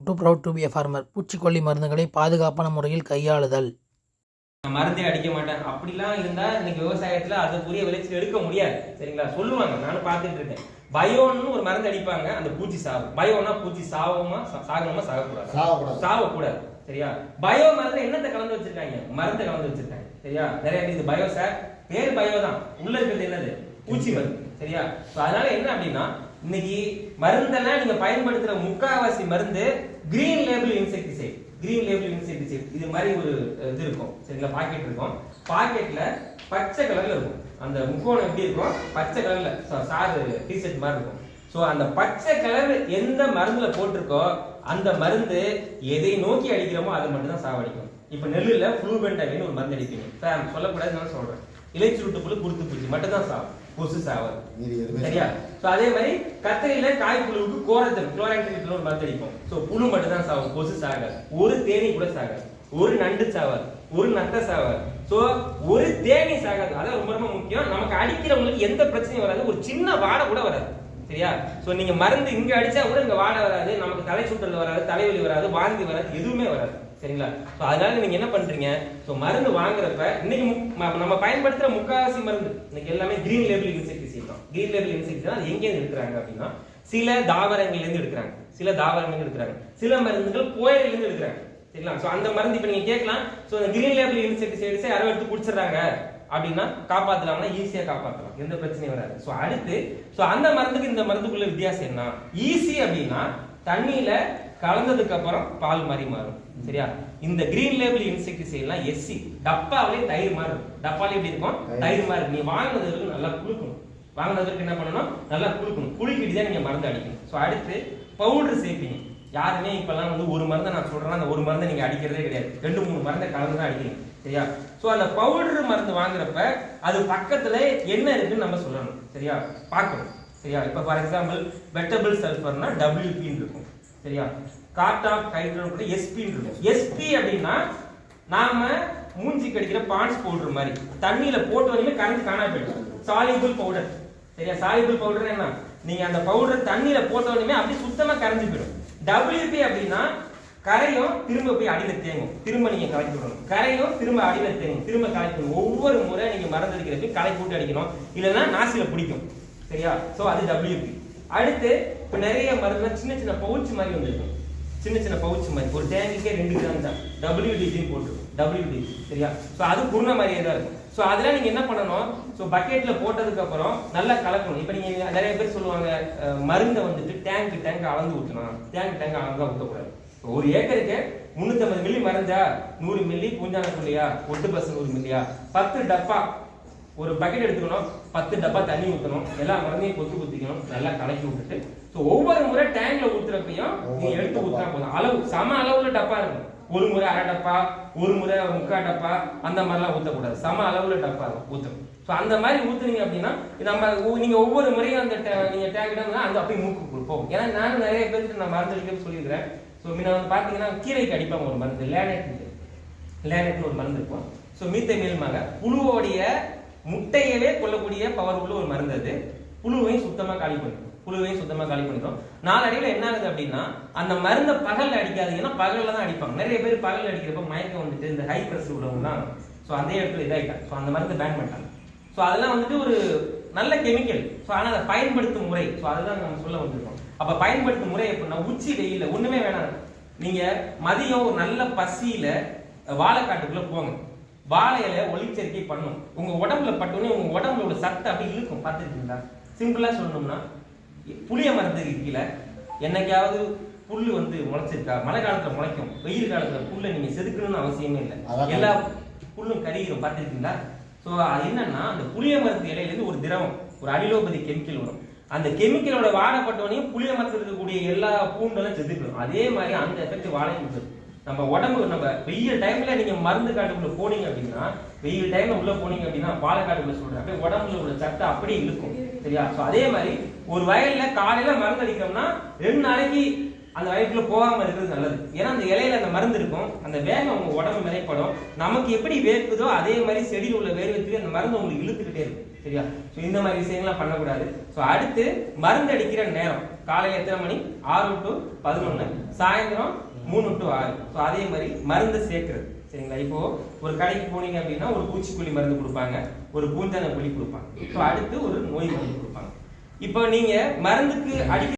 To proud to be a farmer. பூச்சிக்கொல்லி மருந்துகளை பாதுகாப்பான முறையில் கையாளுதல். மருந்தே அடிக்க மாட்டேன் அப்படிலாம் இருந்தா இன்னைக்கு விவசாயத்துல அதுக்குரிய விளைச்சல் எடுக்க முடியாது. சரிங்களா? சொல்லுவாங்க, நானும் பார்த்துட்டு இருக்கேன். பயோன்னு ஒரு மருந்து அடிப்பாங்க, அந்த பூச்சி சாகும். பயோனா பூச்சி சாகணுமா சாகக்கூடாது? சாகக்கூடாது. சரியா? பயோ மருந்து என்னத்தை கலந்து வச்சிருக்காங்க? மருந்தை கலந்து வச்சிருக்காங்க. சரியா? நிறைய இது பயோ சார், பேர் பயோ தான், உள்ள இருக்கிறது என்னது? பூச்சி மருந்து. சரியா? அதனால என்ன அப்படின்னா, இன்னைக்கு மருந்தெல்லாம் நீங்க பயன்படுத்துற முக்காவாசி மருந்து green label insecticide. Green label insecticide இது மாதிரி ஒரு இது இருக்கும். சரிங்களா? பாக்கெட் இருக்கும். பாக்கெட்ல பச்சை கலர்ல இருக்கும். அந்த முக்கோணம் எப்படி இருக்கும்? பச்சை கலர்ல சார் டிஷர்ட் மாதிரி இருக்கும். சோ அந்த பச்சை கலர் எந்த மருந்துல போட்டிருக்கோ அந்த மருந்து எதை நோக்கி அடிக்கிறோமோ அதை மட்டும் தான் சாவடிக்கும். இப்ப நெல்லுல ஃப்ளூபென்டாமின் ஒரு மருந்து அடிப்பீங்க. சார் சொல்லக்கூடாதுன்னு நான் சொல்றேன். இலைச்சுருட்டு புழு, குருத்து பூச்சி மட்டும் தான் சாவும், கொசு சாவது. சரியா? சோ அதே மாதிரி கத்திரியில காய்ப்புழுவுக்கு கோரத்தன் குளோராக்டின் ஒரு மருந்து அடிப்போம். சோ புழு மட்டும் தான் சாவும், கொசு சாகாது. ஒரு தேனி கூட சாகாது, ஒரு நண்டு சாவாது, ஒரு நத்தை சாவாது. சோ ஒரு தேனி சாகாது. அதான் ரொம்ப ரொம்ப முக்கியம். நமக்கு அடிக்கிறவங்களுக்கு எந்த பிரச்சனையும் வராது, ஒரு சின்ன வாடை கூட வராது. சரியா? சோ நீங்க மருந்து இங்க அடிச்சா கூட இங்க வாடை வராது, நமக்கு தலை சுற்றல் வராது, தலைவலி வராது, வாந்தி வராது, எதுவுமே வராது. சரிங்களா? சோ அதனால நீங்க என்ன பண்றீங்க, சோ மருந்து வாங்குறப்ப இன்னைக்கு நம்ம பயன்படுத்துற முக்காவாசி மருந்து இன்னைக்கு எல்லாமே கிரீன் லேபிள் இன்செக்டிசைட் தான். கிரீன் லேபிள் இன்செக்டிசைட் அது எங்க இருந்து எடுக்கிறாங்க அப்படின்னா, சில தாவரங்கள்ல இருந்து எடுக்கிறாங்க, சில தாவரங்கள்ல இருந்து எடுக்கிறாங்க, சில மருந்துகள் போயரில இருந்து எடுக்கிறாங்க. சரிங்களா? சோ அந்த மருந்து இப்ப நீங்க கேட்கலாம், சோ அந்த கிரீன் லேபிள் இன்செக்டிசைட்ஸை யாரோ எடுத்து குடிச்சிடுறாங்க அப்படின்னா காப்பாத்தலாம்னா ஈஸியா காப்பாத்தலாம், எந்த பிரச்சனையும் வராது. சோ அடுத்து சோ அந்த மருந்துக்கு இந்த மருந்துக்குள்ள வித்தியாசம் என்ன? ஈஸி அப்படின்னா தண்ணியில கலந்ததுக்கு அப்புறம் பால் மாதிரி மாறும். சரியா? இந்த கிரீன் லேபிள் இன்செக்டிசைட்லாம் எஸ்சி டப்பாவிலே தயிர் மாதிரி இருக்கும். டப்பாலே எப்படி இருக்கும்? தயிர் மாதிரி. நீ வாங்கினதுக்கு நல்லா குளுக்கணும். வாங்கினதுக்கு என்ன பண்ணணும்? நல்லா குளுக்கணும். குளுக்கிட்டு தான் நீங்க மருந்து அடிக்கணும். சோ அடுத்து பவுடர் சேர்ப்பீங்க. யாருமே இப்பெல்லாம் வந்து ஒரு மருந்தை நான் சொல்றேன், அந்த ஒரு மருந்தை நீங்க அடிக்கிறதே கிடையாது, 2-3 மருந்தை கலந்து தான் அடிக்கிறீங்க. சரியா? சோ அந்த பவுடர் மருந்து வாங்குறப்ப அது பக்கத்துல என்ன இருக்குன்னு நம்ம சொல்லணும். சரியா? பார்க்கணும். சரியா? இப்ப ஃபார் எக்ஸாம்பிள் வெட்டபிள் சல்ஃபர்னா WP இருக்கும். சரியா? கார்டாப் ஹைட்ரோன் SP இருக்கும். SP அப்படின்னா நாம மூஞ்சி கடிக்கிற பான்ஸ் பவுடர் மாதிரி தண்ணியில போட்டு வரையுமே கரைஞ்சு காணாம போயிடும். Soluble powder. சரியா? சாலிபிள் பவுடர் என்ன? நீங்க அந்த பவுடர் தண்ணியில போட்ட வரையுமே அப்படி சுத்தமா கரைஞ்சு போயிடும். WP அப்படின்னா கரையும் திரும்ப போய் அடியில தேங்கும், திரும்ப நீங்க கலக்கி விடணும். கரையும் திரும்ப அடியில தேங்கும், திரும்ப கலக்கி விடணும். ஒவ்வொரு முறை நீங்க மருந்து அடிக்கிறப்ப களை போட்டு அடிக்கணும், இல்லைன்னா நாசில பிடிக்கும். சரியா? சோ அது WP. அடுத்து இப்ப நிறைய மருந்து சின்ன சின்ன பவுச் மாதிரி வந்துருக்கும். சின்ன சின்ன பவுச் மாதிரி ஒரு டேங்குக்கே 2 கிராம் தான் WDG போட்டுருக்கும். WDG. சரியா? சோ அது குருண மாதிரியே தான் இருக்கும். சோ அதெல்லாம் நீங்க என்ன பண்ணணும்? சோ பக்கெட்ல போட்டதுக்கு அப்புறம் நல்லா கலக்கணும். இப்ப நீங்க நிறைய பேர் சொல்லுவாங்க, மருந்தை வந்துட்டு டேங்க் அளந்து ஊற்றணும். டேங்க் அளந்தா ஊற்றக்கூடாது. ஒரு ஏக்கருக்கு 350 மில்லி மருந்தா, 100 மில்லி பூஞ்சான புள்ளியா, ஒட்டு பசு 100 மில்லியா, 10 டப்பா ஒரு பக்கெட் எடுத்துக்கணும், 10 டப்பா தண்ணி ஊற்றணும், எல்லா மருந்தையும் குத்திக்கணும், நல்லா கலக்கி விட்டுட்டு ஒவ்வொரு முறை டேங்க்ல ஊத்துறப்பையும் நீங்க எடுத்து ஊத்தினா போதும். அளவு சம அளவுல டப்பா இருக்கும். ஒரு முறை அரை டப்பா, ஒரு முறை முக்கால் டப்பா, அந்த மாதிரிலாம் ஊற்றக்கூடாது. சம அளவுல டப்பா ஊற்றணும். ஸோ அந்த மாதிரி ஊத்துனீங்க அப்படின்னா நம்ம நீங்க ஒவ்வொரு முறையும் அந்த நீங்க டேங்க் அந்த அப்படியே மூக்கு போகும். ஏன்னா நானும் நிறைய பேருக்கு நான் மருந்து அடிக்க சொல்லியிருக்கிறேன். ஸோ முன்ன வந்து பாத்தீங்கன்னா கீரைக்கு அடிப்பாங்க ஒரு மருந்து, லேனட்னு ஒரு மருந்து இருக்கும். ஸோ மீத்தமேல்மாங்க புழுவோடைய முட்டையவே கொல்லக்கூடிய பவர் உள்ள ஒரு மருந்து. அது புழுவையும் சுத்தமா காலி பண்ணிடும். நாளடைவில் என்ன ஆகுது அப்படின்னா அந்த மருந்தை பகல்ல அடிக்காதீங்கன்னா பகல்ல தான் அடிப்பாங்க. நிறைய பேர் பகல்ல அடிக்கிறப்ப மயக்கம் வந்துட்டு இந்த ஹை பிரஷர் உள்ளவங்கலாம் ஸோ அந்த இடத்துல இதாயிட்டாங்க. ஸோ அந்த மருந்து பேன் பண்ணிட்டாங்க. ஸோ அதெல்லாம் வந்துட்டு ஒரு நல்ல கெமிக்கல். ஸோ ஆனால் அதை பயன்படுத்தும் முறை, ஸோ அதுதான் நம்ம சொல்ல வந்திருக்கோம். அப்ப பயன்படுத்தும் முறை எப்படின்னா, உச்சி வெயில ஒண்ணுமே வேணாம், நீங்க மதியம் ஒரு நல்ல பசியில வாழைக்காட்டுக்குள்ள போங்க, வாழை இலை ஒளிச்சேர்க்கை பண்ணும். உங்க உடம்புல பட்டோன்னே உங்க உடம்புல சத்தை அப்படி இழுக்கும். பார்த்துருக்கீங்களா? சிம்பிளா சொல்லணும்னா, புளிய மரத்துக்கு கீழே என்னைக்காவது புல்லு வந்து முளைச்சிருக்கா? மழை காலத்துல முளைக்கும், வெயில் காலத்துல புல்லை நீங்க செதுக்கணும்னு அவசியமே இல்லை, எல்லா புல்லும் கருகிரும். பார்த்துருக்கீங்களா? ஸோ அது என்னன்னா, அந்த புளிய மரத்து இலையில இருந்து ஒரு திரவம், ஒரு அடிலோபதி கெமிக்கல் வரும். அந்த கெமிக்கலோட வாடப்பட்டவனையும் புளிய மரத்தில் இருக்கக்கூடிய எல்லா பூண்டெல்லாம் செதுக்கணும். அதே மாதிரி அந்த எஃபெக்ட் வாழைக்கு கொடுக்கும். நம்ம உடம்பு, நம்ம வெயில் டைம்ல நீங்க மருந்து காட்டுக்குள்ள போனீங்க அப்படின்னா, வெயில் டைம்ல உள்ள போனீங்க அப்படின்னா பாலக்காட்டுக்குள்ள சொல்றேன், அப்படியே உடம்புல உள்ள சட்டை அப்படியே இழுக்கும். சரியா? ஸோ அதே மாதிரி ஒரு வயல்ல காலையில மருந்து அடிக்கிறோம்னா 2 நாளைக்கு அந்த வயிற்றுல போகாம இருக்கிறது நல்லது. ஏன்னா அந்த இலையில அந்த மருந்து இருக்கும், அந்த வேகம் உங்க உடம்பு மேலைப்படும். நமக்கு எப்படி வேர்க்குதோ அதே மாதிரி செடியில் உள்ள வேர்வைக்கு அந்த மருந்து உங்களுக்கு இழுத்துக்கிட்டே இருக்கும். சரியா? ஸோ இந்த மாதிரி விஷயங்கள்லாம் பண்ணக்கூடாது. ஸோ அடுத்து மருந்து அடிக்கிற நேரம் காலையில் எத்தனை மணி? 6 to 11, சாயந்தரம் 3 to 6. ஸோ அதே மாதிரி மருந்து சேர்க்கிறது. சரிங்களா? இப்போ ஒரு கடைக்கு போனீங்க அப்படின்னா ஒரு பூச்சிக்கொல்லி மருந்து கொடுப்பாங்க, ஒரு பூஞ்சான கொல்லி கொடுப்பாங்க. ஸோ அடுத்து ஒரு நோய் மருந்து கொடுப்பாங்க. இப்போ நீங்க மருந்துக்கு அடிக்க